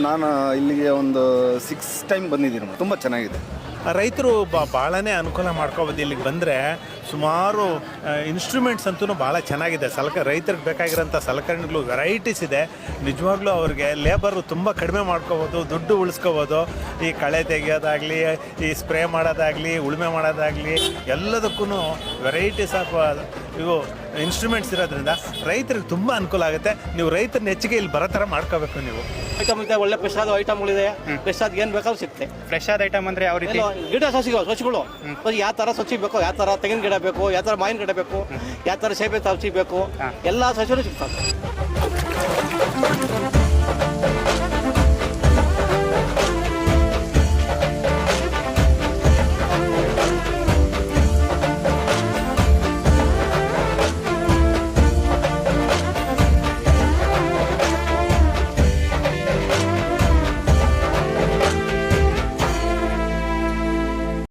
ನಾನು ಇಲ್ಲಿಗೆ ಒಂದು 6 ಟೈಮ್ ಬಂದಿದ್ದೀನಿ. ತುಂಬ ಚೆನ್ನಾಗಿದೆ. ರೈತರು ಭಾಳನೇ ಅನುಕೂಲ ಮಾಡ್ಕೋಬೋದು. ಇಲ್ಲಿಗೆ ಬಂದರೆ ಸುಮಾರು ಇನ್ಸ್ಟ್ರೂಮೆಂಟ್ಸ್ ಅಂತೂ ಭಾಳ ಚೆನ್ನಾಗಿದೆ. ರೈತರಿಗೆ ಬೇಕಾಗಿರೋಂಥ ಸಲಕರಣೆಗಳು ವೆರೈಟೀಸ್ ಇದೆ. ನಿಜವಾಗ್ಲೂ ಅವ್ರಿಗೆ ಲೇಬರು ತುಂಬ ಕಡಿಮೆ ಮಾಡ್ಕೋಬೋದು, ದುಡ್ಡು ಉಳಿಸ್ಕೋಬೋದು. ಈ ಕಳೆ ತೆಗೆಯೋದಾಗಲಿ, ಈ ಸ್ಪ್ರೇ ಮಾಡೋದಾಗಲಿ, ಉಳುಮೆ ಮಾಡೋದಾಗಲಿ ಎಲ್ಲದಕ್ಕೂ ವೆರೈಟೀಸ್ ಆಫ್ ಇವು ಇನ್ಸ್ಟ್ರೂಮೆಂಟ್ಸ್ ಇರೋದ್ರಿಂದ ರೈತರಿಗೆ ತುಂಬ ಅನುಕೂಲ ಆಗುತ್ತೆ. ನೀವು ರೈತರನ್ನ ಹೆಚ್ಚಿಗೆ ಇಲ್ಲಿ ಬರೋ ಥರ ಮಾಡ್ಕೋಬೇಕು. ನೀವು ಐಟಮ್ ಇದೆ, ಒಳ್ಳೆ ಫ್ರೆಶ್ ಆದ ಐಟಮ್ಗಳಿದೆ. ಫ್ರೆಶ್ ಆದ ಏನು ಬೇಕಾದ್ರೂ ಸಿಗುತ್ತೆ. ಫ್ರೆಶ್ ಆದ ಐಟಮ್ ಅಂದರೆ ಯಾವ ರೀತಿ? ಗಿಡ ಸಸಿಗಳು ಯಾವ ಥರ ಸಸಿ ಬೇಕು, ಯಾವ ಥರ ತೆಂಗಿನ ಗಿಡ ಬೇಕು, ಯಾವ ಥರ ಮಾವಿನ ಗಿಡ ಬೇಕು, ಯಾವ ಥರ ಸೇಬೆ ಸಸಿ ಬೇಕು, ಎಲ್ಲ ಸಸಿಗಳು ಸಿಗ್ತವೆ.